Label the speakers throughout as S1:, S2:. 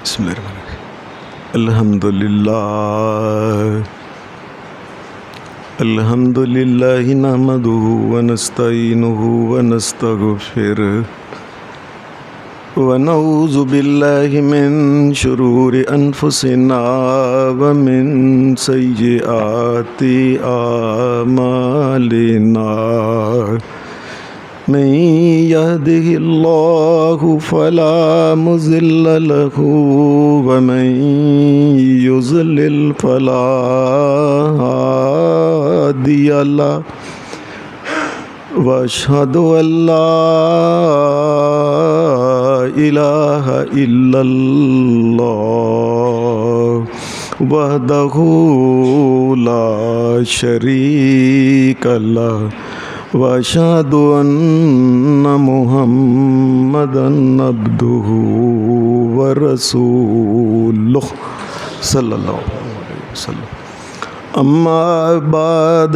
S1: بسم اللہ الرحمن الرحیم الحمد للہ نحمدہ ونستعینہ ونستغفرہ ونعوذ باللہ من شرور انفسنا ومن سیئات اعمالنا من يهده الله فلا مضل له ومن يضلل فلا هادي له وأشهد أن لا إله إلا الله وحده لا شريك له وأشهد أن محمدًا عبده ورسوله صلى الله عليه وسلم أما بعد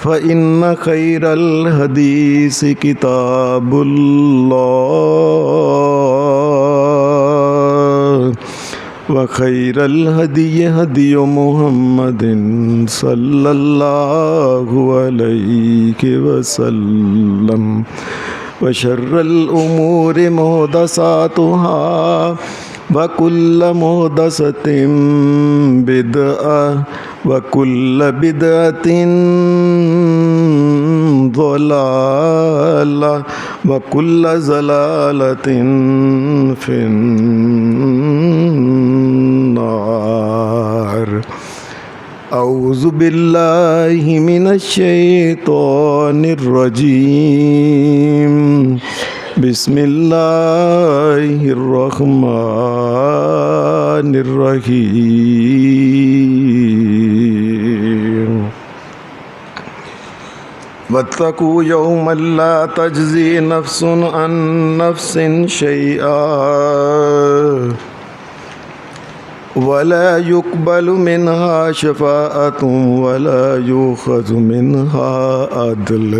S1: فإن خير الحديث كتاب الله وخير الهدي هدي محمد صلى الله عليه وسلم وشر الأمور محدثاتها وكل محدثة بدعة وكل بدعة ضلالة وكل ضلالة في النار أعوذ بالله من الشيطان الرجيم بسم الله الرحمن الرحيم واتقوا يوما لا تجزي نفس عن نفس شيئا ولا يقبل منها شفاعة ولا يؤخذ منها عدل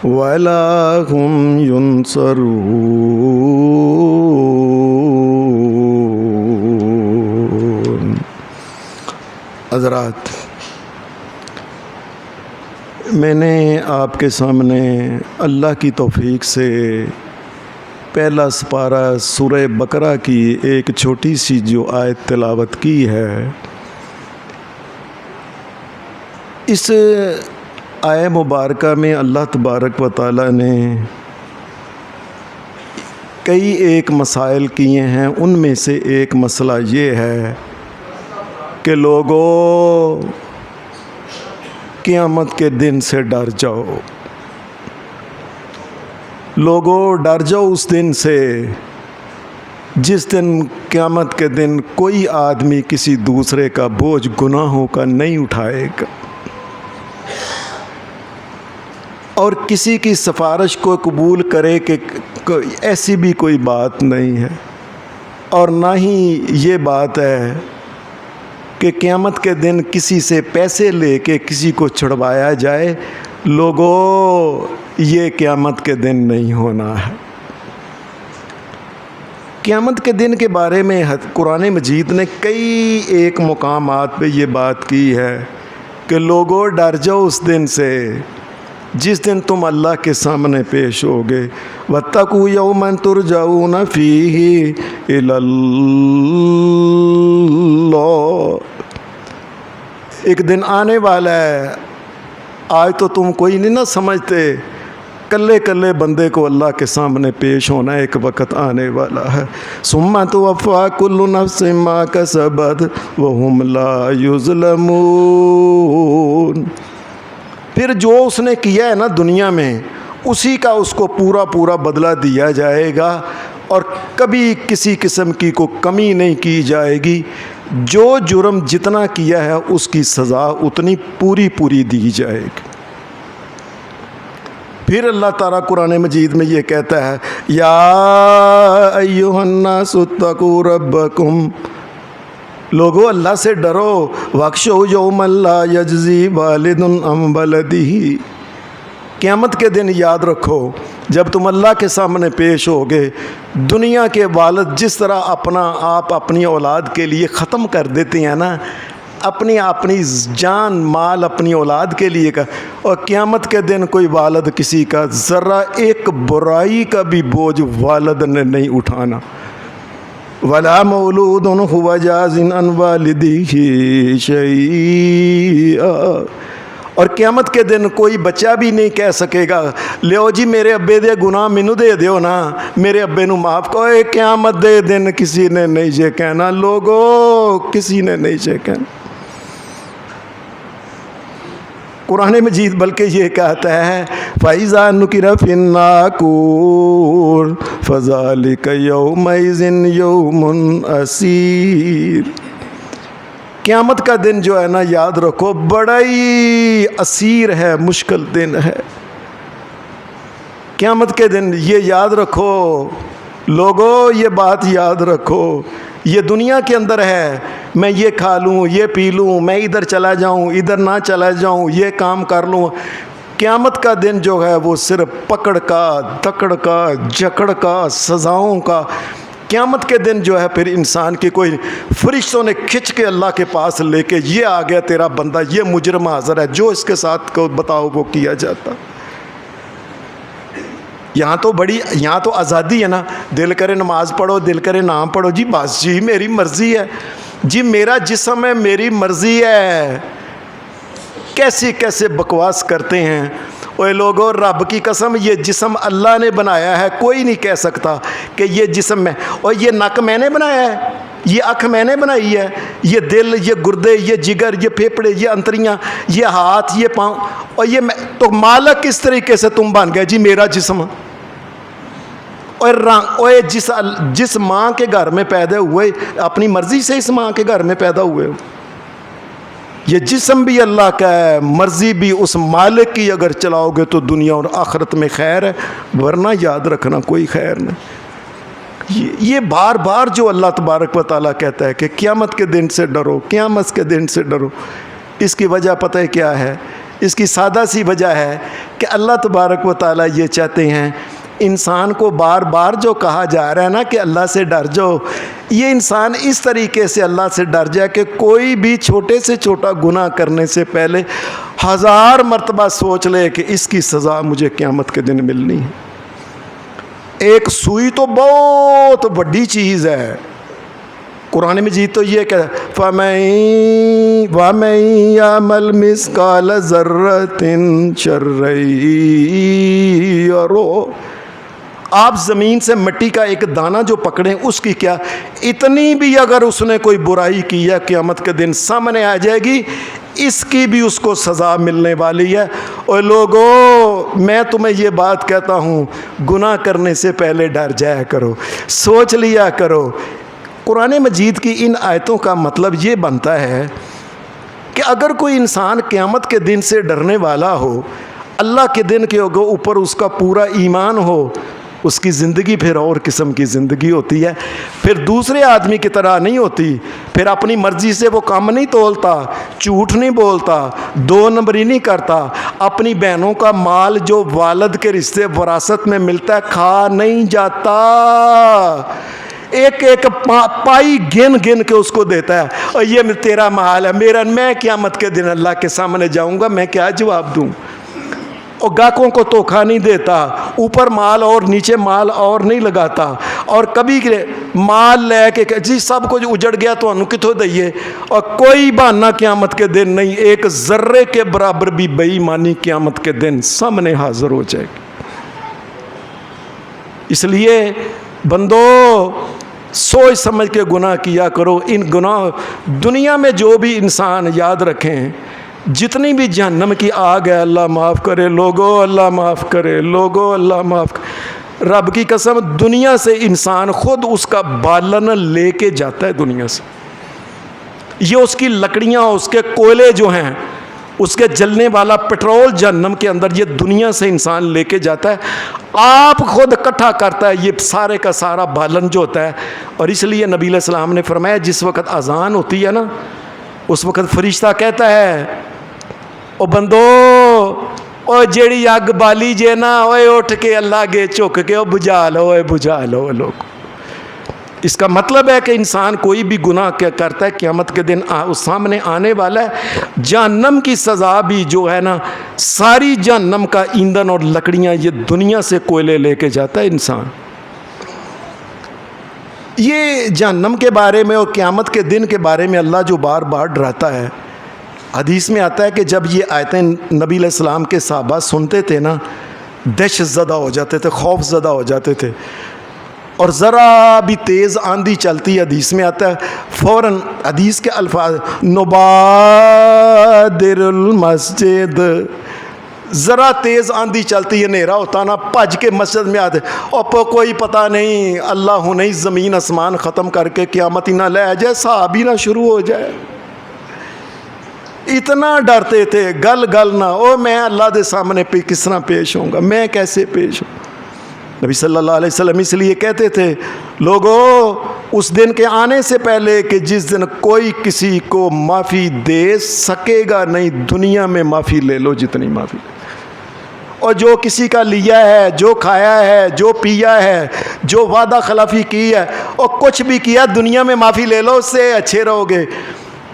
S1: ولا هم ينصرون۔ حضرات، میں نے آپ کے سامنے اللہ کی توفیق سے پہلا سپارہ سورہ بقرہ کی ایک چھوٹی سی جو آیت تلاوت کی ہے، اس آیہ مبارکہ میں اللہ تبارک و تعالیٰ نے کئی ایک مسائل کیے ہیں۔ ان میں سے ایک مسئلہ یہ ہے کہ لوگوں قیامت کے دن سے ڈر جاؤ، لوگوں ڈر جاؤ اس دن سے جس دن قیامت کے دن کوئی آدمی کسی دوسرے کا بوجھ گناہوں کا نہیں اٹھائے گا، اور کسی کی سفارش کو قبول کرے کہ ایسی بھی کوئی بات نہیں ہے، اور نہ ہی یہ بات ہے کہ قیامت کے دن کسی سے پیسے لے کے کسی کو چھڑوایا جائے۔ لوگوں، یہ قیامت کے دن نہیں ہونا ہے۔ قیامت کے دن کے بارے میں قرآن مجید نے کئی ایک مقامات پہ یہ بات کی ہے کہ لوگوں ڈر جاؤ اس دن سے جس دن تم اللہ کے سامنے پیش ہوگے۔ وَاتَّقُوا يَوْمًا تُرْجَعُونَ فِيهِ إِلَى اللَّهِ، ایک دن آنے والا ہے، آج تو تم کوئی نہیں نہ سمجھتے، کلے کلے بندے کو اللہ کے سامنے پیش ہونا ایک وقت آنے والا ہے۔ ثُمَّ تُوَفَّىٰ كُلُّ نَفْسٍ مَّا كَسَبَتْ وَهُمْ لَا يُظْلَمُونَ، پھر جو اس نے کیا ہے نا دنیا میں، اسی کا اس کو پورا پورا بدلہ دیا جائے گا، اور کبھی کسی قسم کی کوئی کمی نہیں کی جائے گی۔ جو جرم جتنا کیا ہے اس کی سزا اتنی پوری پوری دی جائے گی۔ پھر اللہ تعالیٰ قرآن مجید میں یہ کہتا ہے، یا ایھا الناس اتقوا ربکم، لوگو اللہ سے ڈرو، واخشوا یوما لا یجزی والد عن ولدہ، قیامت کے دن یاد رکھو جب تم اللہ کے سامنے پیش ہوگے، دنیا کے والد جس طرح اپنا آپ اپنی اولاد کے لیے ختم کر دیتے ہیں نا، اپنی جان مال اپنی اولاد کے لیے کا، اور قیامت کے دن کوئی والد کسی کا ذرہ ایک برائی کا بھی بوجھ والد نے نہیں اٹھانا۔ وَلَا مَوْلُودٌ هُوَ جَازٍ عَنْ وَالِدِهِ شَيْئًا، اور قیامت کے دن کوئی بچہ بھی نہیں کہہ سکے گا لیو جی میرے ابے دے گناہ مینوں دے دیو نا، میرے ابے نو معاف کرو۔ اے قیامت دے دن کسی نے نہیں جے کہنا، لوگو کسی نے نہیں جے کہنا۔ قرآن مجید بلکہ یہ کہتا ہے فَإِذَا نُكِرَ فِي النَّاقُورِ فَذَلِكَ يَوْمَئِذٍ يَوْمٌ عَسِيرٌ۔ قیامت کا دن جو ہے نا، یاد رکھو بڑا ہی عسیر ہے، مشکل دن ہے۔ قیامت کے دن یہ یاد رکھو لوگو، یہ بات یاد رکھو، یہ دنیا کے اندر ہے، میں یہ کھا لوں، یہ پی لوں، میں ادھر چلا جاؤں، ادھر نہ چلا جاؤں، یہ کام کر لوں۔ قیامت کا دن جو ہے وہ صرف پکڑ کا، دکڑ کا، جکڑ کا، سزاؤں کا۔ قیامت کے دن جو ہے پھر انسان کی کوئی فرشتوں نے کھچ کے اللہ کے پاس لے کے، یہ آ گیا تیرا بندہ، یہ مجرم حاضر ہے، جو اس کے ساتھ کو بتاؤ وہ کیا جاتا۔ یہاں تو آزادی ہے نا، دل کرے نماز پڑھو، دل کرے نہ پڑھو، جی بس جی میری مرضی ہے، جی میرا جسم ہے، میری مرضی ہے۔ کیسے بکواس کرتے ہیں اوے لوگوں، رب کی قسم یہ جسم اللہ نے بنایا ہے، کوئی نہیں کہہ سکتا کہ یہ جسم میں، اور یہ نک میں نے بنایا ہے، یہ آنکھ میں نے بنائی ہے، یہ دل، یہ گردے، یہ جگر، یہ پھیپھڑے، یہ انتریاں، یہ ہاتھ، یہ پاؤں، اور یہ تو مالک کس طریقے سے تم بن گئے جی میرا جسم؟ اور جس ماں کے گھر میں پیدا ہوئے، اپنی مرضی سے اس ماں کے گھر میں پیدا ہوئے ہو، یہ جسم بھی اللہ کا ہے، مرضی بھی اس مالک کی، اگر چلاؤ گے تو دنیا اور آخرت میں خیر ہے، ورنہ یاد رکھنا کوئی خیر نہیں۔ یہ بار بار جو اللہ تبارک و تعالیٰ کہتا ہے کہ قیامت کے دن سے ڈرو، قیامت کے دن سے ڈرو، اس کی وجہ پتہ ہے کیا ہے؟ اس کی سادہ سی وجہ ہے کہ اللہ تبارک و تعالیٰ یہ چاہتے ہیں انسان کو بار بار جو کہا جا رہا ہے نا کہ اللہ سے ڈر جاؤ، یہ انسان اس طریقے سے اللہ سے ڈر جائے کہ کوئی بھی چھوٹے سے چھوٹا گناہ کرنے سے پہلے 1000 مرتبہ سوچ لے کہ اس کی سزا مجھے قیامت کے دن ملنی ہے۔ ایک سوئی تو بہت بڑی چیز ہے، قرآن مجید تو یہ کہ وَمَن يَعْمَلْ مِثْقَالَ ذَرَّةٍ شَرًّا يَرَهُ۔ آپ زمین سے مٹی کا ایک دانہ جو پکڑیں، اس کی کیا اتنی بھی اگر اس نے کوئی برائی کی ہے، قیامت کے دن سامنے آ جائے گی، اس کی بھی اس کو سزا ملنے والی ہے۔ اور لوگوں، میں تمہیں یہ بات کہتا ہوں، گناہ کرنے سے پہلے ڈر جایا کرو، سوچ لیا کرو۔ قرآن مجید کی ان آیتوں کا مطلب یہ بنتا ہے کہ اگر کوئی انسان قیامت کے دن سے ڈرنے والا ہو، اللہ کے دن کے اوپر اس کا پورا ایمان ہو، اس کی زندگی پھر اور قسم کی زندگی ہوتی ہے، پھر دوسرے آدمی کی طرح نہیں ہوتی، پھر اپنی مرضی سے وہ کام نہیں تولتا، جھوٹ نہیں بولتا، 2 نمبری نہیں کرتا، اپنی بہنوں کا مال جو والد کے رشتے وراثت میں ملتا ہے کھا نہیں جاتا، ایک ایک پائی گن کے اس کو دیتا ہے، اور یہ تیرا مال ہے، میں قیامت کے دن اللہ کے سامنے جاؤں گا، میں کیا جواب دوں؟ اور گاہکوں کو دھوکہ نہیں دیتا، اوپر مال اور نیچے مال اور نہیں لگاتا، اور کبھی مال لے کے جی سب کچھ اجڑ گیا تو انہوں کتوں دئیے، اور کوئی بہانہ قیامت کے دن نہیں، ایک ذرے کے برابر بھی بے ایمانی قیامت کے دن سامنے حاضر ہو جائے گی۔ اس لیے بندو سوچ سمجھ کے گناہ کیا کرو۔ ان گناہ دنیا میں جو بھی انسان یاد رکھیں، جتنی بھی جہنم کی آگ ہے، اللہ معاف کرے لوگو، اللہ معاف کرے لوگو، اللہ معاف کرے، رب کی قسم دنیا سے انسان خود اس کا بالن لے کے جاتا ہے دنیا سے، یہ اس کی لکڑیاں، اس کے کوئلے جو ہیں، اس کے جلنے والا پٹرول جہنم کے اندر، یہ دنیا سے انسان لے کے جاتا ہے، آپ خود اکٹھا کرتا ہے یہ سارے کا سارا بالن جو ہوتا ہے۔ اور اس لیے نبی علیہ السلام نے فرمایا جس وقت اذان ہوتی ہے نا، اس وقت فرشتہ کہتا ہے او بندو اور جیڑی اگ بالی جے نا اوے اٹھ کے اللہ گے چک کے بجھا لو لوگ. اس کا مطلب ہے کہ انسان کوئی بھی گناہ کیا کرتا ہے قیامت کے دن اس سامنے آنے والا ہے. جہنم کی سزا بھی جو ہے نا، ساری جہنم کا ایندھن اور لکڑیاں یہ دنیا سے کوئلے لے کے جاتا ہے انسان. یہ جہنم کے بارے میں اور قیامت کے دن کے بارے میں اللہ جو بار بار ڈراتا ہے. حدیث میں آتا ہے کہ جب یہ آیتیں نبی علیہ السلام کے صحابہ سنتے تھے نا، دہشت زدہ ہو جاتے تھے، خوف زدہ ہو جاتے تھے. اور ذرا بھی تیز آندھی چلتی ہے، حدیث میں آتا ہے فوراً حدیث کے الفاظ نبادر المسجد، ذرا تیز آندھی چلتی ہے، اندھیرا ہوتا نا، بھج کے مسجد میں آتے. اور کوئی پتہ نہیں اللہ نہیں زمین آسمان ختم کر کے قیامت ہی نہ لے جائے، صحاب ہی نہ شروع ہو جائے. اتنا ڈرتے تھے گل نہ او میں اللہ دے سامنے پہ کس طرح پیش ہوں گا، میں کیسے پیش ہوں. نبی صلی اللہ علیہ وسلم اس لیے کہتے تھے لوگو اس دن کے آنے سے پہلے کہ جس دن کوئی کسی کو معافی دے سکے گا نہیں، دنیا میں معافی لے لو جتنی معافی لے. اور جو کسی کا لیا ہے، جو کھایا ہے، جو پیا ہے، جو وعدہ خلافی کی ہے اور کچھ بھی کیا، دنیا میں معافی لے لو، اس سے اچھے رہو گے.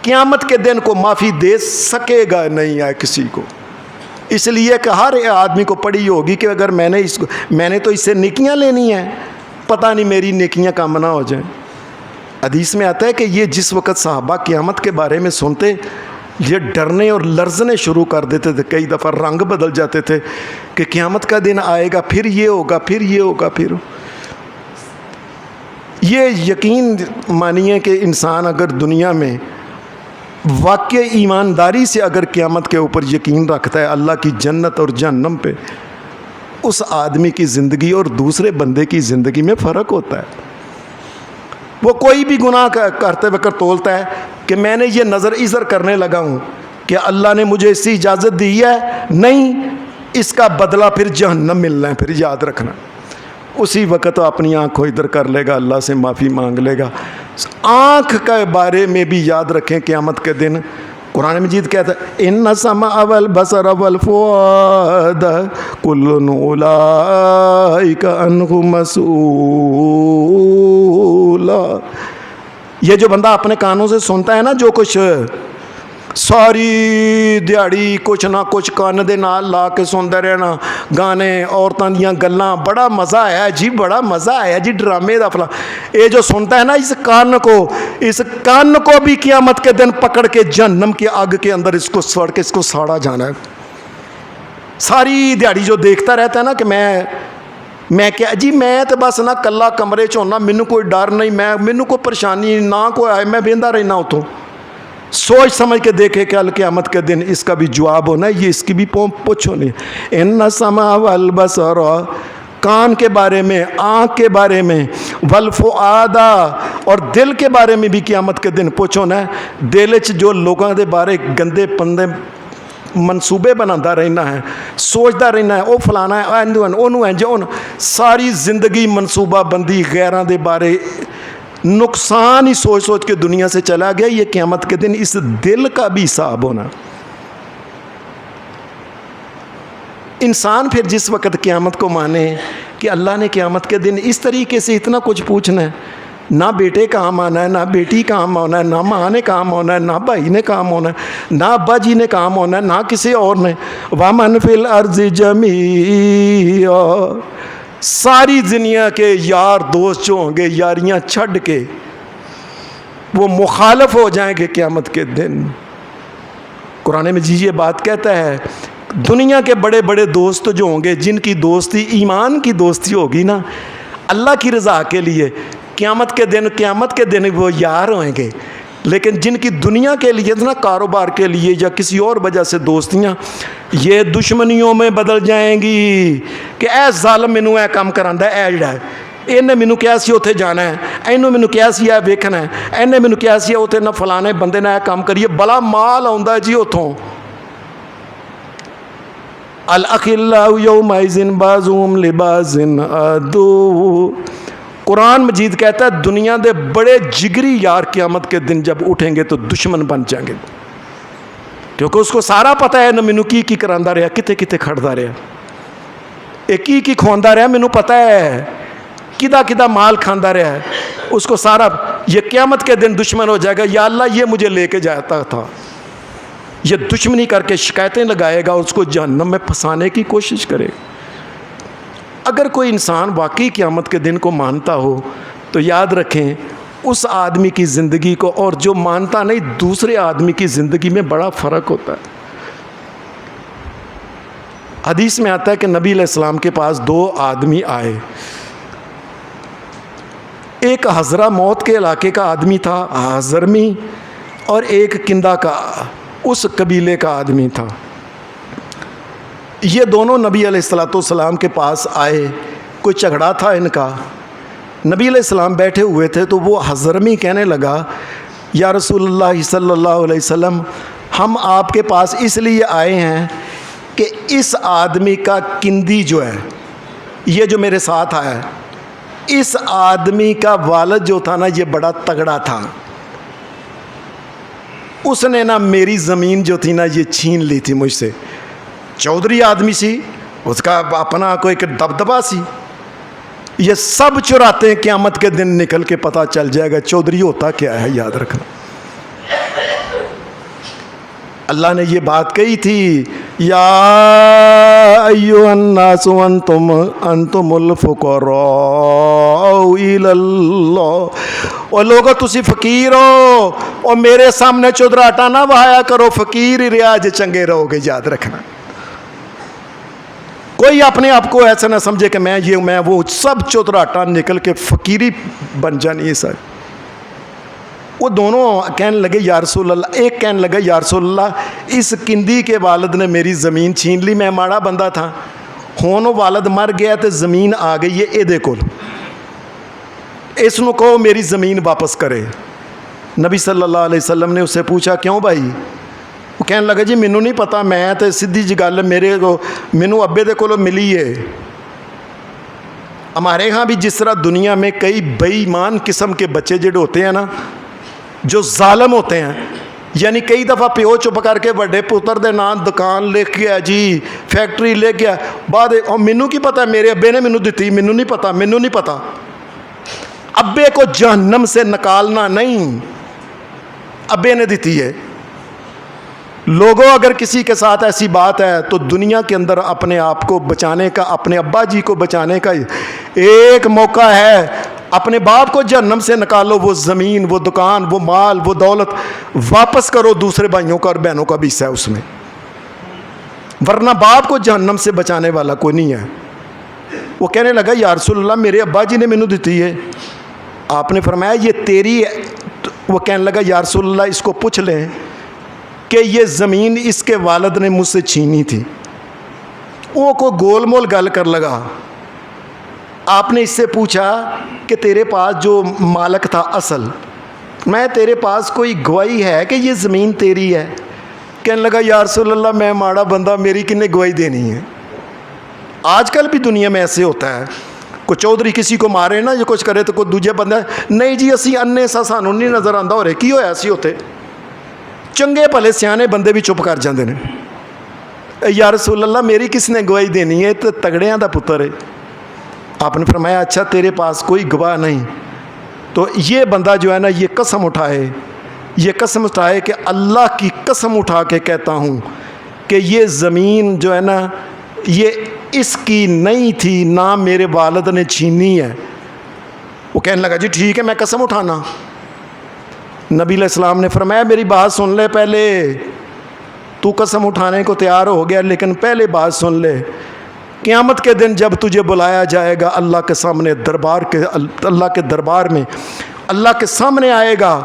S1: قیامت کے دن کو معافی دے سکے گا نہیں ہے کسی کو. اس لیے کہ ہر آدمی کو پڑی ہوگی کہ اگر میں نے تو اس سے نیکیاں لینی ہیں، پتہ نہیں میری نیکیاں کم نہ ہو جائیں. حدیث میں آتا ہے کہ یہ جس وقت صحابہ قیامت کے بارے میں سنتے، یہ ڈرنے اور لرزنے شروع کر دیتے تھے. کئی دفعہ رنگ بدل جاتے تھے کہ قیامت کا دن آئے گا، پھر یہ ہوگا، پھر یہ ہوگا. پھر یہ یقین مانیے کہ انسان اگر دنیا میں واقع ایمانداری سے اگر قیامت کے اوپر یقین رکھتا ہے، اللہ کی جنت اور جہنم پہ، اس آدمی کی زندگی اور دوسرے بندے کی زندگی میں فرق ہوتا ہے. وہ کوئی بھی گناہ کرتے وقت تولتا ہے کہ میں نے یہ نظر ایزر کرنے لگا ہوں کہ اللہ نے مجھے اس کی اجازت دی ہے، نہیں، اس کا بدلہ پھر جہنم ملنا ہے. پھر یاد رکھنا اسی وقت اپنی آنکھ کو ادھر کر لے گا، اللہ سے معافی مانگ لے گا. آنکھ کے بارے میں بھی یاد رکھیں قیامت کے دن قرآن مجید کہتا ہے ان السمع والبصر والفؤاد کل اولئک عنہ مسئول. یہ جو بندہ اپنے کانوں سے سنتا ہے نا جو کچھ، ساری دیہڑی کچھ نہ کچھ کان دے نال لا کے سنتا رہنا، گانے، عورتوں دیاں گلاں، بڑا مزہ آیا جی، بڑا مزہ آیا جی، ڈرامے دا فلاں. یہ جو سنتا ہے نا اس کان کو بھی قیامت کے دن پکڑ کے جہنم کی آگ کے اندر اس کو سڑ کے اس کو ساڑا جانا ہے. ساری دیہڑی جو دیکھتا رہتا ہے نا کہ میں کیا جی، میں تو بس نہ کلا کمرے چ ہونا، مینوں کوئی ڈر نہیں، مینوں کوئی پریشانی نہ کوئی آئے، میں بہندا رہنا اتوں. سوچ سمجھ کے دیکھے کہ قیامت کے دن اس کا بھی جواب ہونا ہے، یہ اس کی بھی پوچھ ہونی ہے. ان السمع والبصر، کان کے بارے میں، آنکھ کے بارے میں، والفؤاد، اور دل کے بارے میں بھی قیامت کے دن پوچھ ہونا ہے. دل چ جو لوگوں دے بارے گندے پندے منصوبے بناتا رہنا ہے، سوچتا رہنا ہے وہ فلانا ہے، انہوں ہے جو ساری زندگی منصوبہ بندی غیراں دے بارے نقصان ہی سوچ کے دنیا سے چلا گیا. یہ قیامت کے دن اس دل کا بھی حساب ہونا. انسان پھر جس وقت قیامت کو مانے کہ اللہ نے قیامت کے دن اس طریقے سے اتنا کچھ پوچھنا ہے، نہ بیٹے کام آنا ہے، نہ بیٹی کام ہونا ہے، نہ ماں نے کام ہونا ہے، نہ بھائی نے کام ہونا ہے، نہ ابا جی نے کام ہونا ہے، نہ کسی اور نے. وَمَنْ فِي الْأَرْضِ جَمِيعًا، ساری دنیا کے یار دوست جو ہوں گے یاریاں چھڑ کے وہ مخالف ہو جائیں گے قیامت کے دن. قرآن مجید یہ بات کہتا ہے دنیا کے بڑے بڑے دوست جو ہوں گے، جن کی دوستی ایمان کی دوستی ہوگی نا اللہ کی رضا کے لیے، قیامت کے دن وہ یار ہوئیں گے. لیکن جن کی دنیا کے لیے نا، کاروبار کے لیے یا کسی اور وجہ سے دوستیاں، یہ دشمنیوں میں بدل جائیں گی کہ اے ظالم مینوں اے کام کراندا ہے، اے جڑا ہے انہیں مینوں کیا سی اتنے جانا ہے، اینوں مینوں کیا سی اے ویکھنا ہے، انہیں مینوں کیا سی اتنے نہ فلانے بندے نے اے کام کریے، بلا مال آوندا جی اتوں. الاخلاء یومئذ بعضهم لبعض عدو. قرآن مجید کہتا ہے دنیا دے بڑے جگری یار قیامت کے دن جب اٹھیں گے تو دشمن بن جائیں گے. کیونکہ اس کو سارا پتا ہے نا مینوں کی کراندہ رہا, کتے کتے کھڑدا رہا, ایک کی کھواندا رہا, مینوں پتا ہے کدا مال کھاندا رہا ہے, اس کو سارا. یہ قیامت کے دن دشمن ہو جائے گا, یا اللہ یہ مجھے لے کے جاتا تھا, یہ دشمنی کر کے شکایتیں لگائے گا, اس کو جہنم میں پھنسانے کی کوشش کرے گا. اگر کوئی انسان واقعی قیامت کے دن کو مانتا ہو تو یاد رکھیں اس آدمی کی زندگی کو اور جو مانتا نہیں دوسرے آدمی کی زندگی میں بڑا فرق ہوتا ہے. حدیث میں آتا ہے کہ نبی علیہ السلام کے پاس 2 آدمی آئے. ایک حضرہ موت کے علاقے کا آدمی تھا, حضرمی, اور ایک کندہ کا اس قبیلے کا آدمی تھا. یہ دونوں نبی علیہ السلام کے پاس آئے, کوئی جھگڑا تھا ان کا. نبی علیہ السلام بیٹھے ہوئے تھے تو وہ حضرمی کہنے لگا, یا رسول اللہ صلی اللہ علیہ وسلم, ہم آپ کے پاس اس لیے آئے ہیں کہ اس آدمی کا کندی جو ہے, یہ جو میرے ساتھ آیا ہے, اس آدمی کا والد جو تھا نا یہ بڑا تگڑا تھا, اس نے نا میری زمین جو تھی نا یہ چھین لی تھی مجھ سے. چودھری آدمی سی, اس کا اپنا کوئی دبدبا سی, یہ سب چراتے ہیں, قیامت کے دن نکل کے پتہ چل جائے گا چودھری ہوتا کیا ہے. یاد رکھنا اللہ نے یہ بات کہی تھی, یا ایھا الناس انتم الفقراء الی اللہ, اور لوگوں تسی فقیر ہو اور میرے سامنے چودراہٹا نہ وہایا کرو, فقیر ہی رہا جے چنگے رہو گے. یاد رکھنا کوئی اپنے آپ کو ایسا نہ سمجھے کہ میں یہ میں وہ, سب چودراہٹا نکل کے فقیری بن جانی ہے سر. وہ دونوں کہنے لگے یا رسول اللہ, ایک کہنے لگا یا رسول اللہ اس کندی کے والد نے میری زمین چھین لی, میں ماڑا بندہ تھا, ہون والد مر گیا تو زمین آ گئی ہے اے دے کول, اس نو کہو میری زمین واپس کرے. نبی صلی اللہ علیہ وسلم نے اس سے پوچھا کیوں بھائی؟ وہ کہنے لگا جی مینوں نہیں پتا, میں تو سیدھی جی گل میرے کو مینوں ابے دے کولوں ملی ہے. ہمارے ہاں بھی جس طرح دنیا میں کئی بے ایمان قسم کے بچے جڑے ہوتے ہیں نا, جو ظالم ہوتے ہیں, یعنی کئی دفعہ پیو چپ کر کے بڑے پتر دے نام دکان لکھ گیا جی, فیکٹری لکھ گیا, بعد مینوں کی پتا میرے ابے نے مینوں دتی, مینوں نہیں پتا. ابے کو جہنم سے نکالنا نہیں, ابے نے دیتی ہے. لوگوں اگر کسی کے ساتھ ایسی بات ہے تو دنیا کے اندر اپنے آپ کو بچانے کا, اپنے ابا جی کو بچانے کا ایک موقع ہے. اپنے باپ کو جہنم سے نکالو, وہ زمین, وہ دکان, وہ مال, وہ دولت واپس کرو, دوسرے بھائیوں کا اور بہنوں کا بھی حصہ ہے اس میں, ورنہ باپ کو جہنم سے بچانے والا کوئی نہیں ہے. وہ کہنے لگا یا رسول اللہ میرے ابا جی نے مینوں دیتی ہے. آپ نے فرمایا یہ تیری ہے. وہ کہنے لگا یا رسول اللہ اس کو پوچھ لیں کہ یہ زمین اس کے والد نے مجھ سے چھینی تھی. وہ کو گول مول گل کر لگا. آپ نے اس سے پوچھا کہ تیرے پاس جو مالک تھا اصل, میں تیرے پاس کوئی گواہی ہے کہ یہ زمین تیری ہے؟ کہنے لگا یا رسول اللہ میں ماڑا بندہ, میری کنے گواہی دینی ہے. آج کل بھی دنیا میں ایسے ہوتا ہے, کوئی چودھری کسی کو مارے نا یا کچھ کرے تو کوئی دوجے بندہ نہیں جی اسی انے سا سانوں نہیں نظر آتا ہو رہے کی ہویا سی ہوتے. چنگے بھلے سیانے بندے بھی چپ کر جاندے نے, یا رسول اللہ میری کس نے گواہی دینی ہے, تو تگڑیاں دا پتر ہے. آپ نے فرمایا اچھا تیرے پاس کوئی گواہ نہیں, تو یہ بندہ جو ہے نا یہ قسم اٹھائے کہ اللہ کی قسم اٹھا کے کہتا ہوں کہ یہ زمین جو ہے نا یہ اس کی نہیں تھی, نہ میرے والد نے چھینی ہے. وہ کہنے لگا جی ٹھیک ہے میں قسم اٹھانا. نبی علیہ السلام نے فرمایا میری بات سن لے پہلے, تو قسم اٹھانے کو تیار ہو گیا لیکن پہلے بات سن لے. قیامت کے دن جب تجھے بلایا جائے گا اللہ کے سامنے, اللہ کے دربار میں اللہ کے سامنے آئے گا,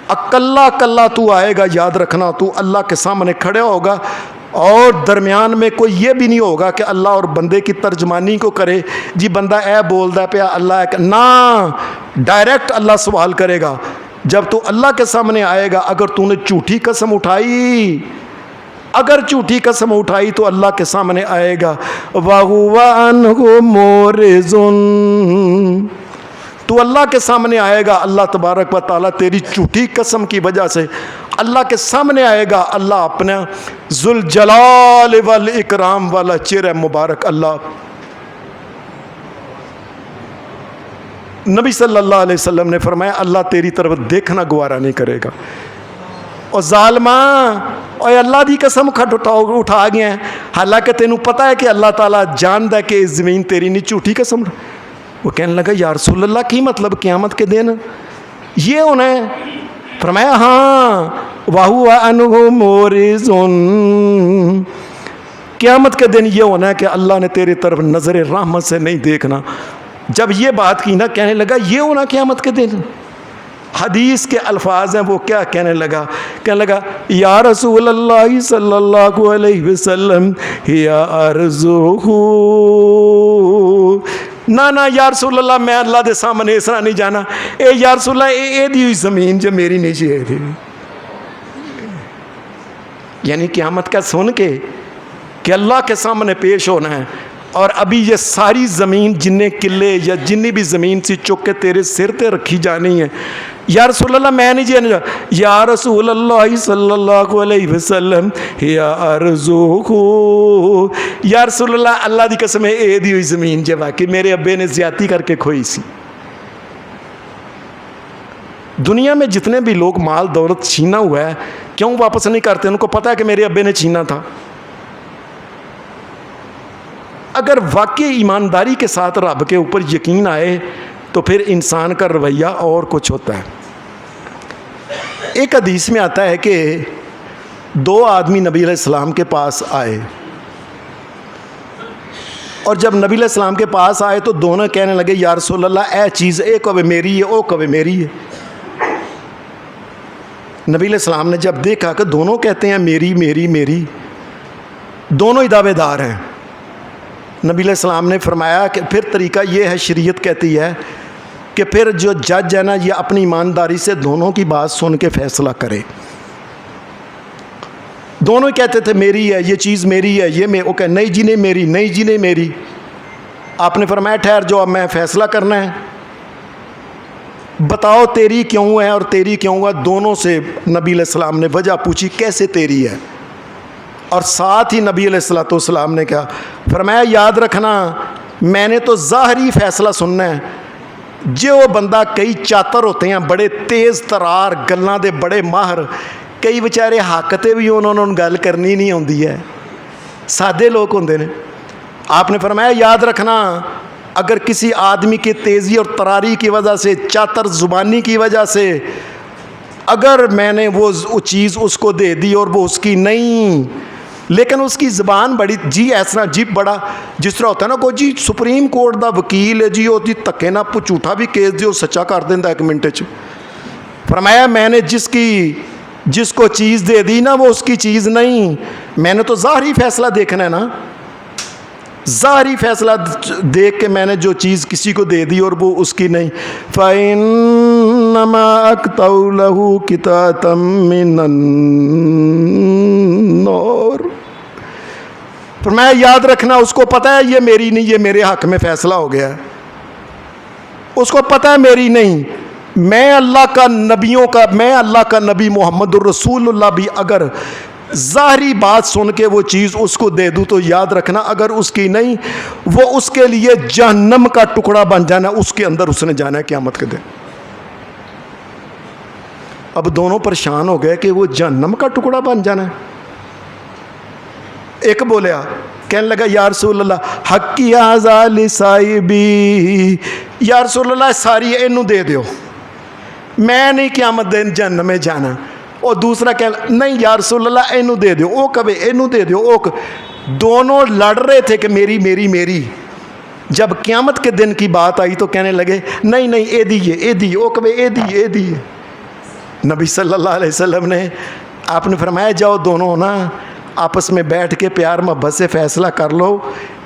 S1: اکلا تو آئے گا. یاد رکھنا تو اللہ کے سامنے کھڑے ہوگا اور درمیان میں کوئی یہ بھی نہیں ہوگا کہ اللہ اور بندے کی ترجمانی کو کرے جی بندہ اے بولدا پیا اللہ ہے نا, ڈائریکٹ اللہ سوال کرے گا. جب تو اللہ کے سامنے آئے گا, اگر تو نے جھوٹی قسم اٹھائی تو اللہ کے سامنے آئے گا وَهُوَ عَنْهُ مُعْرِضٌ, تو اللہ کے سامنے آئے گا, اللہ تبارک و تعالیٰ تیری جھوٹی قسم کی وجہ سے اللہ کے سامنے آئے گا، اللہ اپنا ذوالجلال والاکرام والا چہرہ مبارک اللہ نبی صلی اللہ علیہ وسلم نے فرمایا اللہ تیری طرف دیکھنا گوارا نہیں کرے گا۔ اور ظالماں اور اللہ دی قسم اٹھا گیا ہے، حالانکہ تینوں پتہ ہے کہ اللہ تعالیٰ جاندا ہے کہ اس زمین تیری نہیں، جھوٹی قسم۔ وہ کہنے لگا یا رسول اللہ کی مطلب قیامت کے دن یہ ہونا ہے؟ فرمایا ہاں وَهُوَ عَنْهُ مُعْرِضٌ، قیامت کے دن یہ ہونا ہے کہ اللہ نے تیرے طرف نظر رحمت سے نہیں دیکھنا۔ جب یہ بات کی نا کہنے لگا یہ ہونا قیامت کے دن۔ حدیث کے الفاظ ہیں وہ کیا کہنے لگا یا رسول اللہ صلی اللہ علیہ وسلم یا ارزوہ، نہ یا رسول اللہ میں اللہ دے سامنے اس طرح نہیں جانا، اے یا رسول اللہ اے دی ہوئی زمین جو میری نہیں چاہیے تھی۔ یعنی قیامت کا سن کے کہ اللہ کے سامنے پیش ہونا ہے، اور ابھی یہ ساری زمین جننے قلعے یا جنی بھی زمین سی چک کے تیرے سر تے رکھی جانی ہے، یا رسول اللہ میں نہیں جانا، یا رسول اللہ صلی اللہ علیہ وسلم یا ارزوہ، یا رسول اللہ اللہ دی قسم اے دی ہوئی زمین جو واقعی میرے ابے نے زیادتی کر کے کھوئی سی۔ دنیا میں جتنے بھی لوگ مال دولت چھینا ہوا ہے کیوں واپس نہیں کرتے؟ ان کو پتہ ہے کہ میرے ابے نے چھینا تھا۔ اگر واقعی ایمانداری کے ساتھ رب کے اوپر یقین آئے تو پھر انسان کا رویہ اور کچھ ہوتا ہے۔ ایک حدیث میں آتا ہے کہ دو آدمی نبی علیہ السلام کے پاس آئے، اور جب نبی علیہ السلام کے پاس آئے تو دونوں کہنے لگے یا رسول اللہ اے چیز اے کوے میری ہے او کوے میری ہے۔ نبی علیہ السلام نے جب دیکھا کہ دونوں کہتے ہیں میری میری میری، دونوں ہی دعوے دار ہیں، نبی علیہ السلام نے فرمایا کہ پھر طریقہ یہ ہے، شریعت کہتی ہے کہ پھر جو جج ہے نا یہ اپنی ایمانداری سے دونوں کی بات سن کے فیصلہ کرے۔ دونوں کہتے تھے میری ہے یہ چیز میری ہے یہ میں، وہ کہ نہیں جی نہیں میری، نہیں جی نہیں میری۔ آپ نے فرمایا ٹھہر جو اب میں فیصلہ کرنا ہے، بتاؤ تیری کیوں ہے اور تیری کیوں ہے۔ دونوں سے نبی علیہ السلام نے وجہ پوچھی کیسے تیری ہے، اور ساتھ ہی نبی علیہ السلام نے کہا فرمایا یاد رکھنا میں نے تو ظاہری فیصلہ سننا ہے، جو بندہ کئی چاتر ہوتے ہیں بڑے تیز ترار گلاں دے بڑے ماہر، کئی بیچارے حاقتے بھی انہوں نے گل کرنی نہیں آتی ہے، سادے لوگ ہوندے نے۔ آپ نے فرمایا یاد رکھنا اگر کسی آدمی کی تیزی اور تراری کی وجہ سے، چاتر زبانی کی وجہ سے اگر میں نے وہ چیز اس کو دے دی اور وہ اس کی نہیں، لیکن اس کی زبان بڑی جی ایسا جی بڑا جس طرح ہوتا ہے نا کوئی جی سپریم کورٹ دا وکیل ہے جی وہ تکے نہ جھوٹا بھی کیس دیو سچا کر دینا ایک منٹ چ۔ فرمایا میں نے جس کو چیز دے دی نا وہ اس کی چیز نہیں، میں نے تو ظاہری فیصلہ دیکھنا ہے نا، ظاہری فیصلہ دیکھ کے میں نے جو چیز کسی کو دے دی اور وہ اس کی نہیں، فَإِنَّمَا أَقْطَعُ لَهُ قِطْعَةً مِّنَ النَّارِ۔ فرمایا یاد رکھنا اس کو پتہ ہے یہ میری نہیں، یہ میرے حق میں فیصلہ ہو گیا ہے، اس کو پتہ ہے میری نہیں۔ میں اللہ کا نبی محمد الرسول اللہ بھی اگر ظاہری بات سن کے وہ چیز اس کو دے دوں تو یاد رکھنا اگر اس کی نہیں وہ اس کے لیے جہنم کا ٹکڑا بن جانا، اس کے اندر اس نے جانا ہے قیامت کے دن۔ اب دونوں پریشان ہو گئے کہ وہ جہنم کا ٹکڑا بن جانا ہے۔ ایک بولیا کہنے لگا یا رسول اللہ حقی ھذا لصاحبی، یا رسول اللہ ساری اینو دے دیو، میں نہیں قیامت دن جہنم میں جانا۔ اور دوسرا کہ نہیں یا رسول اللہ اینو دے دیو، او کبھی اینو دے دیو، او دونوں لڑ رہے تھے کہ میری میری میری۔ جب قیامت کے دن کی بات آئی تو کہنے لگے نہیں نہیں اے دی اے دی، او کبھی اے دی اے دی۔ نبی صلی اللہ علیہ وسلم نے آپ نے فرمایا جاؤ دونوں نا آپس میں بیٹھ کے پیار محبت سے فیصلہ کر لو،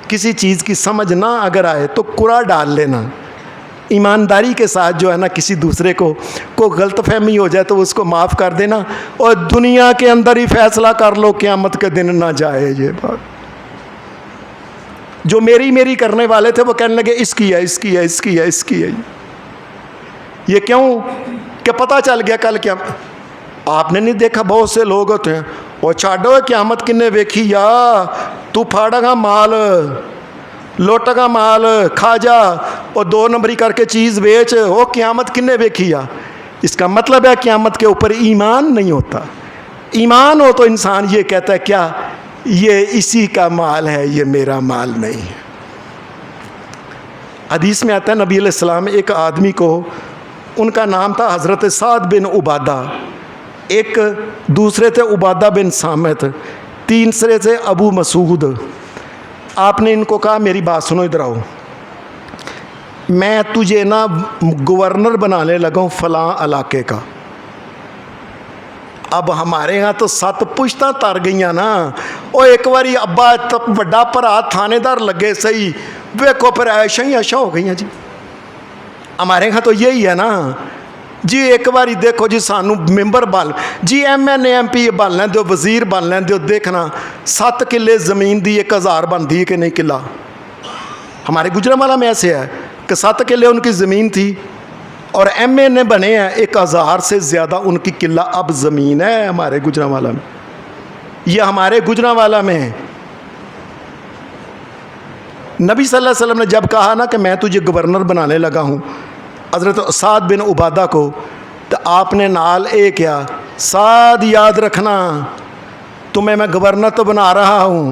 S1: کسی چیز کی سمجھ نہ اگر آئے تو قرآن ڈال لینا، ایمانداری کے ساتھ جو ہے نا کسی دوسرے کو کوئی غلط فہمی ہو جائے تو اس کو معاف کر دینا، اور دنیا کے اندر ہی فیصلہ کر لو، قیامت کے دن نہ جائے یہ بات۔ جو میری کرنے والے تھے وہ کہنے لگے اس کی ہے اس کی ہے اس کی ہے اس کی ہے، یہ کیوں کہ پتہ چل گیا کل کیا آپ نے نہیں دیکھا بہت سے لوگ ہوتے ہیں وہ چھاڑو قیامت کنے ویکھی یا تو پھاڑا گا مال لوٹا گا مال کھا جا اور 2 نمبری کر کے چیز بیچ، وہ قیامت کنے ویکھی یا۔ اس کا مطلب ہے قیامت کے اوپر ایمان نہیں ہوتا۔ ایمان ہو تو انسان یہ کہتا ہے کیا یہ اسی کا مال ہے، یہ میرا مال نہیں ہے۔ حدیث میں آتا ہے نبی علیہ السلام ایک آدمی کو، ان کا نام تھا حضرت سعد بن عبادہ، ایک دوسرے تھے عبادہ بن سامت، تیسرے تھے ابو مسعود۔ آپ نے ان کو کہا میری بات سنو، ادھر آؤ، میں تجھے نا گورنر بنانے لگا ہوں فلاں علاقے کا۔ اب ہمارے ہاں تو 7 پشتاں تر گئیاں نا، وہ ایک باری ابا بڑا بھرا تھانے دار لگے صحیح، ویکو پھر ایشا ہی ایشا ہو گئیاں جی۔ ہمارے ہاں تو یہی ہے نا جی، ایک باری دیکھو جی سانو ممبر بال جی M N A M P بال لیں دیو، وزیر بال لیں دیو، دیکھنا 7 کلے زمین دی 1000 بندی ہے کہ نہیں قلعہ۔ ہمارے گجرانوالہ میں ایسے ہے کہ 7 کلے ان کی زمین تھی اور ایم این اے بنے ہیں، 1000 سے زیادہ ان کی قلعہ اب زمین ہے ہمارے گجرانوالہ میں۔ یہ ہمارے گجرانوالہ میں نبی صلی اللہ علیہ وسلم نے جب کہا نا کہ میں تجھے گورنر بنانے لگا ہوں حضرت سعد بن عبادہ کو، تو آپ نے نال کیا سعد یاد رکھنا تمہیں میں گورنر تو بنا رہا ہوں،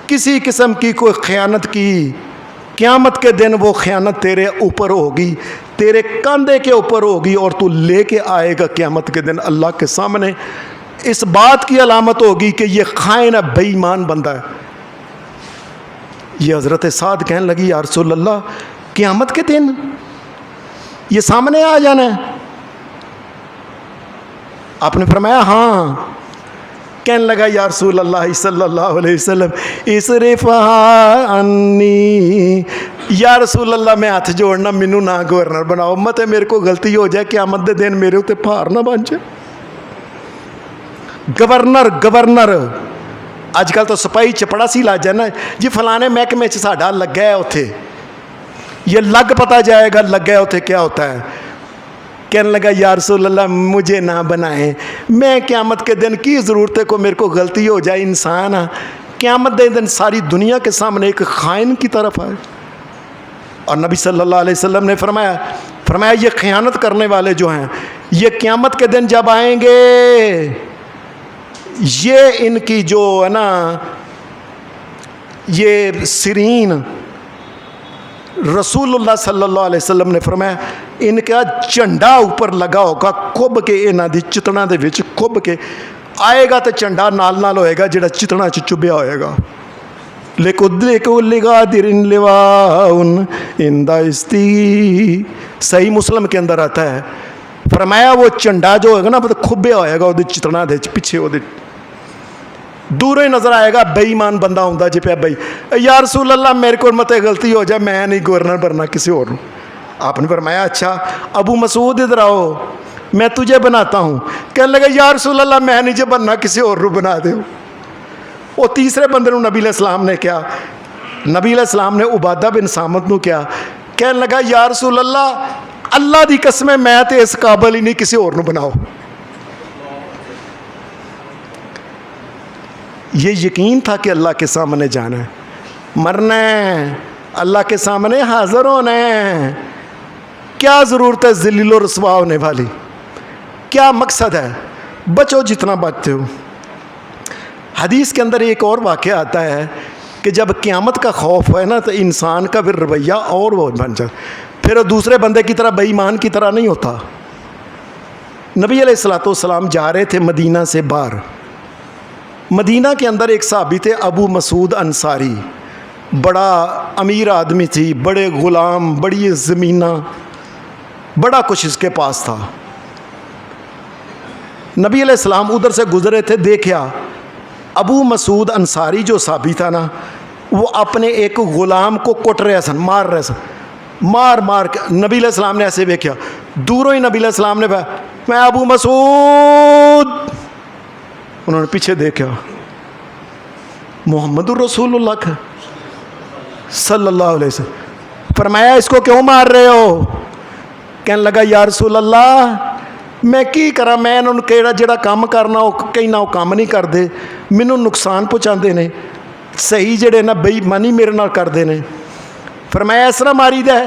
S1: کسی قسم کی کوئی خیانت کی قیامت کے دن وہ خیانت تیرے اوپر ہوگی، تیرے کاندھے کے اوپر ہوگی، اور تو لے کے آئے گا قیامت کے دن اللہ کے سامنے۔ اس بات کی علامت ہوگی کہ یہ خائن ہے، بے ایمان بندہ ہے۔ یہ حضرت سعد کہنے لگی یا رسول اللہ قیامت کے دن یہ سامنے آ جانا ہے؟ آپ نے فرمایا ہاں۔ کہنے لگا یا رسول اللہ صلی اللہ علیہ وسلم اصرفھا عنی، یا رسول اللہ میں ہاتھ جوڑنا مینوں نہ گورنر بناؤ، مت میرے کو غلطی ہو جائے قیامت دے دن میرے اتنے پھار نہ بن جائے۔ گورنر اج کل تو سپاہی چپڑا سی لا جانا جی فلانے محکمے چ ساڈا لگا ہے اتنے، یہ لگ پتا جائے گا لگا ہے اتنے کیا ہوتا ہے۔ کہنے لگا یا رسول اللہ مجھے نہ بنائیں، میں قیامت کے دن کی ضرورت ہے کو میرے کو غلطی ہو جائے، انسان قیامت کے دن ساری دنیا کے سامنے ایک خائن کی طرف آئے۔ اور نبی صلی اللہ علیہ وسلم نے فرمایا یہ خیانت کرنے والے جو ہیں یہ قیامت کے دن جب آئیں گے، یہ ان کی جو ہے نا یہ سرین، رسول اللہ صلی اللہ علیہ وسلم نے فرمایا ان کا جھنڈا اوپر لگا ہوگا کھب کے، انہاں دی چتنا دے وچ کھب کے آئے گا، تو جھنڈا نال ہوئے گا جڑا چتنا چ چبیا ہوئے گا۔ لِكُلِّ غَادِرٍ لِوَاءٌ عِنْدَ اسْتِهِ، صحیح مسلم کے اندر آتا ہے، فرمایا وہ جھنڈا جو ہوگا نا کھبیا ہوئے گا وہ چتنا دے پیچھے، وہ دوروں ہی نظر آئے گا بے ایمان بندہ ہوں جی پہ بھائی یا رسول اللہ میرے کو مت غلطی ہو جائے میں نہیں گورنر بننا کسی اور۔ آپ نے فرمایا اچھا ابو مسعود ادھر آؤ میں تجھے بناتا ہوں۔ کہنے لگا یا رسول اللہ میں نہیں جو بننا کسی اور بنا دے۔ وہ تیسرے بندے نو نبی علیہ السلام نے کیا، نبی علیہ السلام نے عبادہ بن سامت نو کیا، کہنے لگا یا رسول اللہ دی قسم میں تے اس قابل ہی نہیں کسی اور بناؤ۔ یہ یقین تھا کہ اللہ کے سامنے جانا ہے، مرنا ہے، اللہ کے سامنے حاضر ہونا ہے، کیا ضرورت ہے ذلیل و رسوا ہونے والی، کیا مقصد ہے، بچو جتنا بچتے ہو۔ حدیث کے اندر ایک اور واقعہ آتا ہے کہ جب قیامت کا خوف ہے نا تو انسان کا پھر رویہ اور وہ بن جاتا، پھر دوسرے بندے کی طرح بے ایمان کی طرح نہیں ہوتا۔ نبی علیہ الصلوۃ والسلام جا رہے تھے مدینہ سے باہر، مدینہ کے اندر ایک صحابی تھے ابو مسعود انصاری، بڑا امیر آدمی تھی، بڑے غلام، بڑی زمینہ، بڑا کچھ اس کے پاس تھا۔ نبی علیہ السلام ادھر سے گزرے تھے، دیکھا ابو مسعود انصاری جو صحابی تھا نا وہ اپنے ایک غلام کو کٹ رہے سن، مار رہے سن، مار کے نبی علیہ السلام نے ایسے دیکھا، دوروں ہی نبی علیہ السلام نے میں ابو مسعود، انہوں نے پیچھے دیکھا محمد الرسول اللہ کا صلی اللہ علیہ وسلم، فرمایا اس کو کیوں مار رہے ہو؟ کہنے لگا یا رسول اللہ ਮੈਂ ਕੀ ਕਰਾਂ, ਮੈਂ ਇਹਨਾਂ ਨੂੰ ਕਿਹੜਾ ਜਿਹੜਾ ਕੰਮ ਕਰਨਾ ਉਹ ਕਹਿਣਾ ਉਹ ਕੰਮ ਨਹੀਂ ਕਰਦੇ, ਮੈਨੂੰ ਨੁਕਸਾਨ ਪਹੁੰਚਾਉਂਦੇ ਨੇ, ਸਹੀ ਜਿਹੜੇ ਨਾ ਬੇਈਮਾਨੀ ਮੇਰੇ ਨਾਲ ਕਰਦੇ ਨੇ। ਫਰਮਾਇਆ ਇਸ ਤਰ੍ਹਾਂ ਮਾਰੀਦਾ ਹੈ,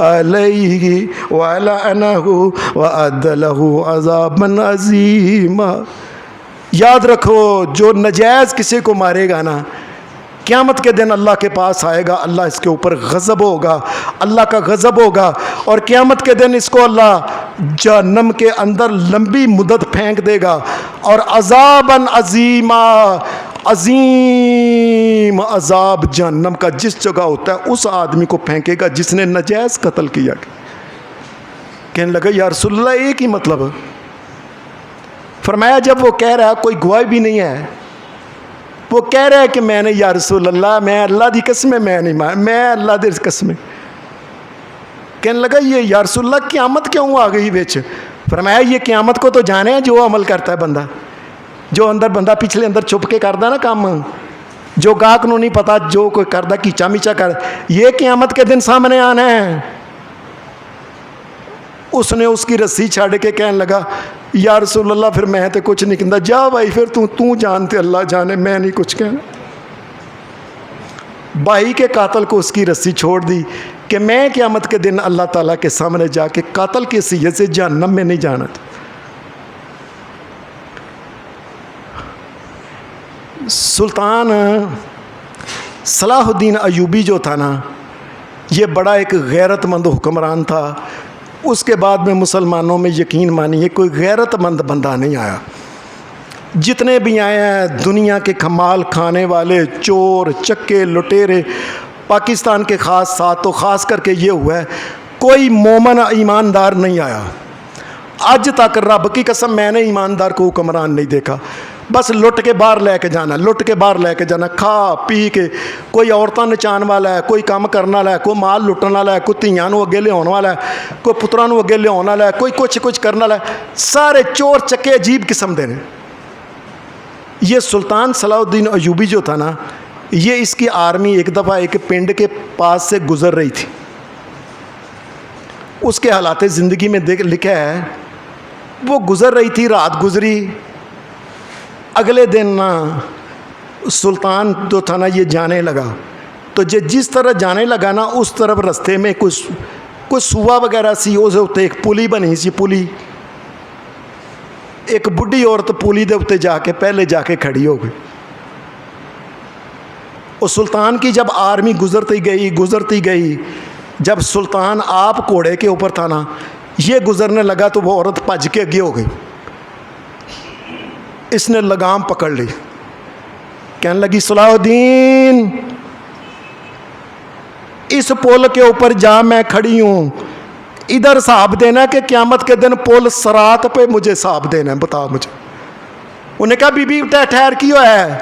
S1: علیہ ولعنہ وأعد لہ عذابا عظیما۔ یاد رکھو جو نجائز کسی کو مارے گا نا، قیامت کے دن اللہ کے پاس آئے گا، اللہ اس کے اوپر غضب ہوگا، اللہ کا غضب ہوگا، اور قیامت کے دن اس کو اللہ جہنم کے اندر لمبی مدت پھینک دے گا، اور عذاباً عظیما، عظیم عذاب جہنم کا جس جگہ ہوتا ہے اس آدمی کو پھینکے گا جس نے نجائز قتل کیا۔ کہنے لگا یا رسول اللہ ایک ہی مطلب؟ فرمایا جب وہ کہہ رہا کوئی گواہ بھی نہیں ہے، وہ کہہ رہا ہے کہ میں نے یا رسول اللہ میں اللہ دی قسم میں نہیں مان، میں اللہ دی قسم۔ کہنے لگا یہ یا رسول اللہ قیامت کیوں آ گئی بچ؟ فرمایا یہ قیامت کو تو جانے ہیں جو عمل کرتا ہے بندہ، جو اندر بندہ پچھلے اندر چھپ کے کردا نا کام، جو گاہک نو نہیں پتا، جو کوئی کردا کیچا میچا کر، یہ قیامت کے دن سامنے آنا ہے۔ اس نے اس کی رسی چھاڑ کے کہنے لگا یا رسول اللہ پھر میں تے کچھ نہیں کہندا، جا بھائی پھر تو جانتے اللہ جانے، میں نہیں کچھ کہنا۔ بھائی کے قاتل کو اس کی رسی چھوڑ دی کہ میں قیامت کے دن اللہ تعالیٰ کے سامنے جا کے قاتل کی حیثیت سے جہنم میں نہیں جانا۔ سلطان صلاح الدین ایوبی جو تھا نا، یہ بڑا ایک غیرت مند حکمران تھا۔ اس کے بعد میں مسلمانوں میں یقین مانیے کوئی غیرت مند بندہ نہیں آیا۔ جتنے بھی آئے ہیں دنیا کے کمال کھانے والے، چور چکے لٹیرے، پاکستان کے خاص ساتھ تو خاص کر کے یہ ہوا ہے کوئی مومن ایماندار نہیں آیا۔ آج تک رب کی قسم میں نے ایماندار کو حکمران نہیں دیکھا، بس لٹ کے باہر لے کے جانا، لٹ کے باہر لے کے جانا، کھا پی کے، کوئی عورتاں نچان والا ہے، کوئی کام کرنے والا ہے، کوئی مال لٹن والا ہے، کوئی دھیاں نو اگے لیا والا ہے، کوئی پتراں نو اگے لیا والا ہے، کوئی کچھ کرنے والا ہے، سارے چور چکے عجیب قسم دے نے۔ یہ سلطان صلاح الدین ایوبی جو تھا نا، یہ اس کی آرمی ایک دفعہ ایک پنڈ کے پاس سے گزر رہی تھی۔ اس کے حالات زندگی میں لکھا ہے وہ گزر رہی تھی، رات گزری، اگلے دن نا سلطان جو تھا نا یہ جانے لگا، تو جس طرح جانے لگا نا اس طرف رستے میں کوئی سوا وغیرہ سی، اس اتنے ایک پلی بنی سی، پلی ایک بڈھی عورت پلی دے اتنے جا کے پہلے جا کے کھڑی ہو گئی۔ اور سلطان کی جب آرمی گزرتی گئی، جب سلطان آپ گھوڑے کے اوپر تھا نا، یہ گزرنے لگا تو وہ عورت بھج کے اگے ہو گئی۔ اس نے لگام پکڑ لی، کہنے لگی صلاح الدین اس پل کے اوپر جا، میں کھڑی ہوں، ادھر حساب دینا کہ قیامت کے دن پل صراط پہ مجھے حساب دینا ہے، بتا مجھے۔ انہوں نے کہا بی بی ٹھہر کیوں ہے؟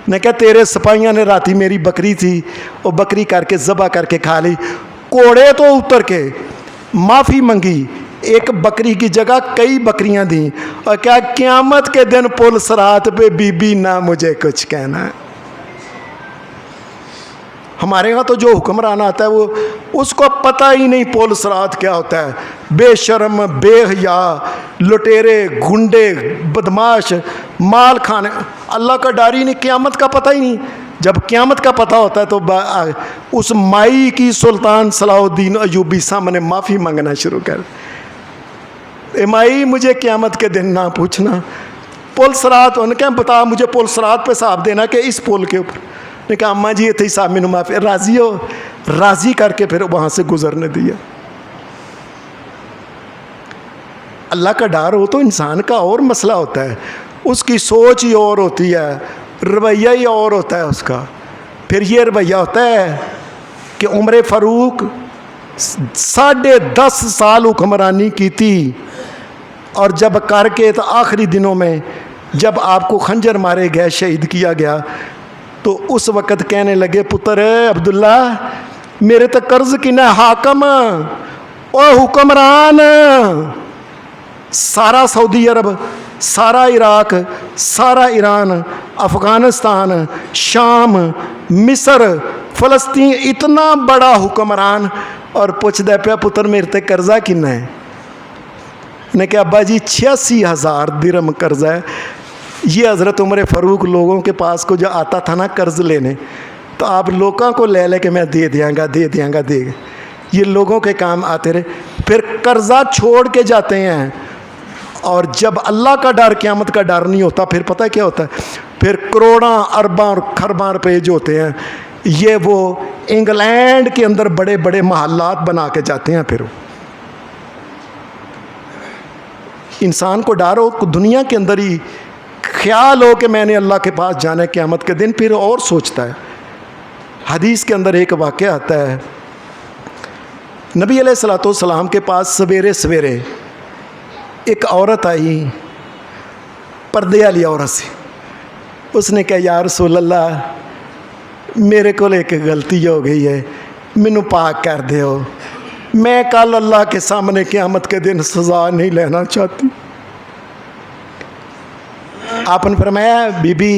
S1: نے کہا تیرے سپاہیاں نے راتی میری بکری تھی، وہ بکری کر کے ذبح کر کے کھا لی، کوڑے تو اتر کے معافی منگی، ایک بکری کی جگہ کئی بکریاں دیں، اور کیا قیامت کے دن پل صراط پہ بی بی نہ مجھے کچھ کہنا ہے۔ ہمارے یہاں تو جو حکمران آتا ہے وہ اس کو پتہ ہی نہیں پل صراط کیا ہوتا ہے، بے شرم بے حیا لٹیرے گنڈے بدماش مال کھانے، اللہ کا ڈر ہی نہیں، قیامت کا پتہ ہی نہیں۔ جب قیامت کا پتہ ہوتا ہے تو اس مائی کی سلطان صلاح الدین ایوبی سامنے معافی مانگنا شروع کر، اے مائی مجھے قیامت کے دن نہ پوچھنا، پل صراط، انہوں نے کہا بتا مجھے پل صراط پہ حساب دینا کہ اس پل کے اوپر۔ نے کہا اماں جی اتنے حساب میں معافی، راضی ہو؟ راضی کر کے پھر وہاں سے گزرنے دیا۔ اللہ کا ڈر ہو تو انسان کا اور مسئلہ ہوتا ہے، اس کی سوچ ہی اور ہوتی ہے، رویہ ہی اور ہوتا ہے اس کا۔ پھر یہ رویہ ہوتا ہے کہ عمر فاروق 10.5 سال حکمرانی کی تھی، اور جب کر کے تو آخری دنوں میں جب آپ کو خنجر مارے گئے، شہید کیا گیا، تو اس وقت کہنے لگے پتر عبداللہ میرے تو قرض کنا حاکم او حکمران، سارا سعودی عرب، سارا عراق، سارا ایران، افغانستان، شام، مصر، فلسطین، اتنا بڑا حکمران، اور پوچھتا پیا پتر میرے تے قرضہ کنا ہے؟ نے کہا ابا جی 86,000 درہم قرضہ ہے۔ یہ حضرت عمر فاروق لوگوں کے پاس کو جو آتا تھا نا قرض لینے، تو آپ لوگوں کو لے کے میں دے دیاں گا۔ یہ لوگوں کے کام آتے رہے. پھر قرضہ چھوڑ کے جاتے ہیں, اور جب اللہ کا ڈر, قیامت کا ڈر نہیں ہوتا, پھر پتہ کیا ہوتا ہے, پھر کروڑاں ارباں اور خرباں روپے جو ہوتے ہیں, یہ وہ انگلینڈ کے اندر بڑے بڑے محلات بنا کے جاتے ہیں. پھر انسان کو ڈر ہو, دنیا کے اندر ہی خیال ہو کہ میں نے اللہ کے پاس جانا ہے قیامت کے دن, پھر اور سوچتا ہے. حدیث کے اندر ایک واقعہ آتا ہے, نبی علیہ الصلوۃ والسلام کے پاس سویرے سویرے ایک عورت آئی, پردے والی عورت سی. اس نے کہا یا رسول اللہ, میرے کو ایک غلطی ہو گئی ہے, مینو پاک کر دیو, میں کل اللہ کے سامنے قیامت کے دن سزا نہیں لینا چاہتی. آپ نے فرمایا بی بی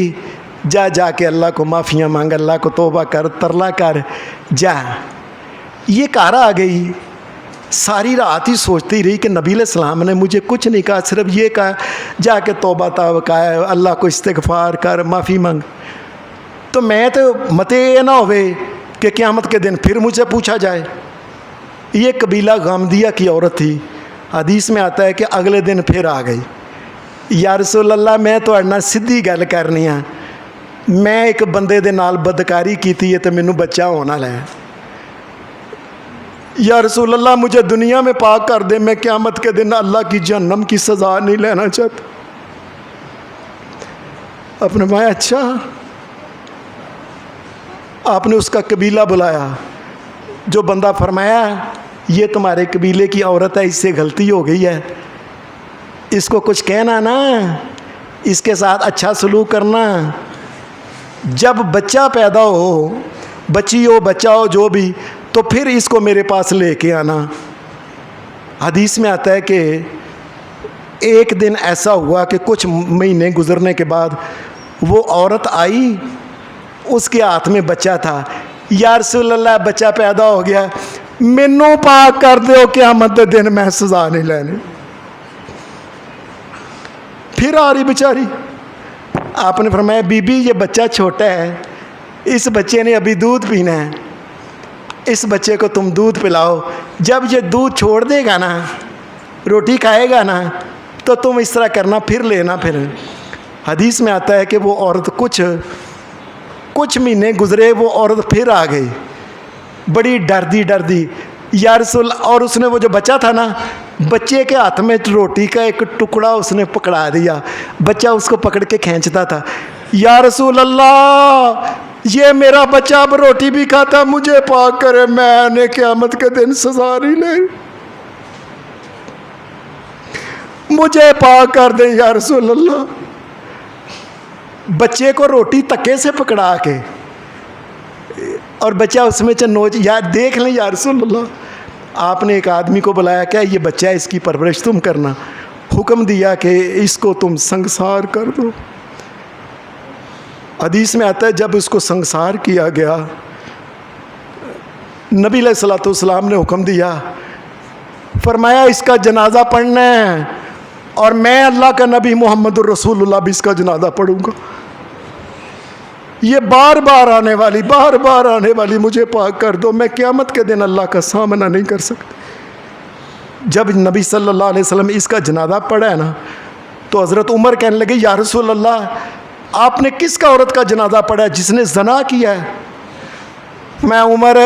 S1: جا کے اللہ کو معافیاں مانگ, اللہ کو توبہ کر, ترلا کر, جا. یہ گھر آ گئی, ساری رات ہی سوچتی رہی کہ نبی علیہ السلام نے مجھے کچھ نہیں کہا, صرف یہ کہا جا کے توبہ کہا, اللہ کو استغفار کر, معافی مانگ. تو میں تو متے یہ نہ ہوئے کہ قیامت کے دن پھر مجھ سے پوچھا جائے. یہ قبیلہ غامدیہ کی عورت تھی. حدیث میں آتا ہے کہ اگلے دن پھر آ گئی, یا رسول اللہ میں تو اڑنا سیدھی گل کرنی ہے, میں ایک بندے دے نال بدکاری کیتی ہے تو مینوں بچہ ہونا لے. یا رسول اللہ مجھے دنیا میں پاک کر دے, میں قیامت کے دن اللہ کی جہنم کی سزا نہیں لینا چاہتا. آپ نے فرمایا اچھا. آپ نے اس کا قبیلہ بلایا, جو بندہ فرمایا یہ تمہارے قبیلے کی عورت ہے, اس سے غلطی ہو گئی ہے, اس کو کچھ کہنا نا, اس کے ساتھ اچھا سلوک کرنا. جب بچہ پیدا ہو, بچی ہو, بچہ ہو, جو بھی, تو پھر اس کو میرے پاس لے کے آنا. حدیث میں آتا ہے کہ ایک دن ایسا ہوا کہ کچھ مہینے گزرنے کے بعد وہ عورت آئی, اس کے ہاتھ میں بچہ تھا. یا رسول اللہ بچہ پیدا ہو گیا, مینوں پاک کر دیو قیامت دے دن میں سزا نہیں لینی. پھر آ رہی بیچاری. آپ نے فرمایا بی بی یہ بچہ چھوٹا ہے, اس بچے نے ابھی دودھ پینا ہے, اس بچے کو تم دودھ پلاؤ, جب یہ دودھ چھوڑ دے گا نا, روٹی کھائے گا نا, تو تم اس طرح کرنا, پھر لینا. پھر حدیث میں آتا ہے کہ وہ عورت کچھ مہینے گزرے, وہ عورت پھر آ گئی بڑی ڈردی. یا رسول, اور اس نے وہ جو بچہ تھا نا, بچے کے ہاتھ میں روٹی کا ایک ٹکڑا اس نے پکڑا دیا, بچہ اس کو پکڑ کے کھینچتا تھا. یا رسول اللہ یہ میرا بچہ اب روٹی بھی کھاتا, مجھے پاک کرے, میں نے قیامت کے دن سزا نہیں لے, مجھے پاک کر دے یا رسول اللہ. بچے کو روٹی تکے سے پکڑا کے, اور بچہ اس میں نوچ, یا دیکھ لیں یا رسول اللہ. آپ نے ایک آدمی کو بلایا, کیا یہ بچہ ہے, اس کی پرورش تم کرنا. حکم دیا کہ اس کو تم سنگسار کر دو. حدیث میں آتا ہے جب اس کو سنگسار کیا گیا, نبی علیہ الصلوۃ والسلام نے حکم دیا, فرمایا اس کا جنازہ پڑھنا ہے, اور میں اللہ کا نبی محمد الرسول اللہ بھی اس کا جنازہ پڑھوں گا. یہ بار بار آنے والی, مجھے پاک کر دو, میں قیامت کے دن اللہ کا سامنا نہیں کر سکتا. جب نبی صلی اللہ علیہ وسلم اس کا جنازہ پڑھا ہے نا, تو حضرت عمر کہنے لگے یا رسول اللہ آپ نے کس کا عورت کا جنازہ پڑھا ہے, جس نے زنا کیا ہے. میں عمر,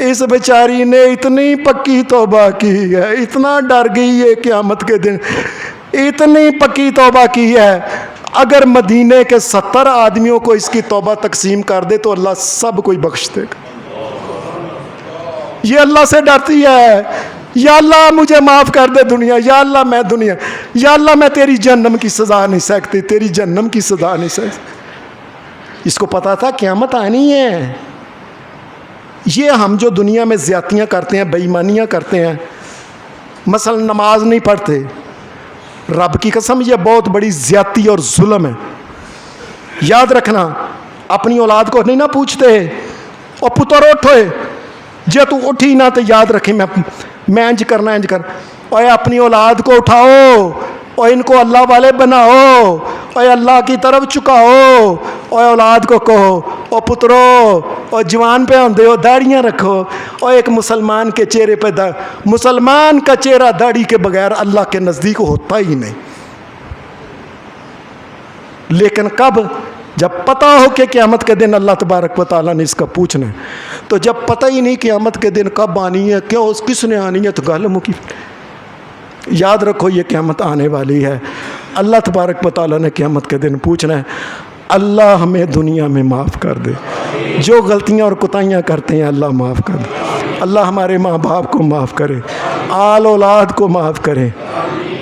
S1: اس بیچاری نے اتنی پکی توبہ کی ہے, اتنا ڈر گئی ہے قیامت کے دن, اتنی پکی توبہ کی ہے, اگر مدینے کے 70 آدمیوں کو اس کی توبہ تقسیم کر دے تو اللہ سب کوئی بخش دے گا. یہ اللہ سے ڈرتی ہے, یا اللہ مجھے معاف کر دے دنیا, یا اللہ میں تیری جہنم کی سزا نہیں سکتی, تیری جہنم کی سزا نہیں سکتی. اس کو پتا تھا قیامت آنی ہے. یہ ہم جو دنیا میں زیادتیاں کرتے ہیں, بے ایمانیاں کرتے ہیں, مثلا نماز نہیں پڑھتے, رب کی قسم یہ بہت بڑی زیادتی اور ظلم ہے. یاد رکھنا, اپنی اولاد کو نہیں نہ پوچھتے اور پتر اٹھوئے, جے تو اٹھی نہ تو یاد رکھیں میں انج کرنا, اور اپنی اولاد کو اٹھاؤ, اور ان کو اللہ والے بناؤ اور اللہ کی طرف چکاؤ اور اولاد کو کہو اور پترو اور جوان پہ ہوندے ہو داڑیاں رکھو اور ایک مسلمان کے چہرے پہ مسلمان کا چہرہ داڑھی کے بغیر اللہ کے نزدیک ہوتا ہی نہیں. لیکن کب؟ جب پتہ ہو کہ قیامت کے دن اللہ تبارک و تعالیٰ نے اس کا پوچھنا ہے. تو جب پتہ ہی نہیں قیامت کے دن کب آنی ہے، کیوں کس نے آنی ہے، تو گالموں کی یاد رکھو یہ قیامت آنے والی ہے. اللہ تبارک و تعالیٰ نے قیامت کے دن پوچھنا ہے. اللہ ہمیں دنیا میں معاف کر دے، جو غلطیاں اور کوتاہیاں کرتے ہیں اللہ معاف کر دے. اللہ ہمارے ماں باپ کو معاف کرے، آل اولاد کو معاف کرے.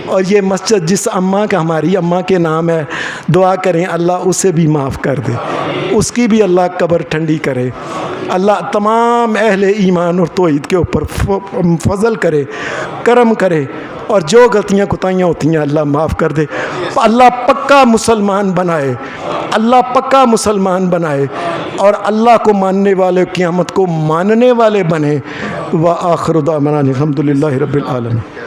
S1: اور یہ مسجد جس اماں کا ہماری اماں کے نام ہے، دعا کریں اللہ اسے بھی معاف کر دے، اس کی بھی اللہ قبر ٹھنڈی کرے. اللہ تمام اہل ایمان اور توحید کے اوپر فضل کرے، کرم کرے، اور جو غلطیاں کوتاہیاں ہوتی ہیں اللہ معاف کر دے. اللہ پکا مسلمان بنائے، اللہ پکا مسلمان بنائے، اور اللہ کو ماننے والے قیامت کو ماننے والے بنے. وآخر دعوانا الحمد للہ رب العالمین.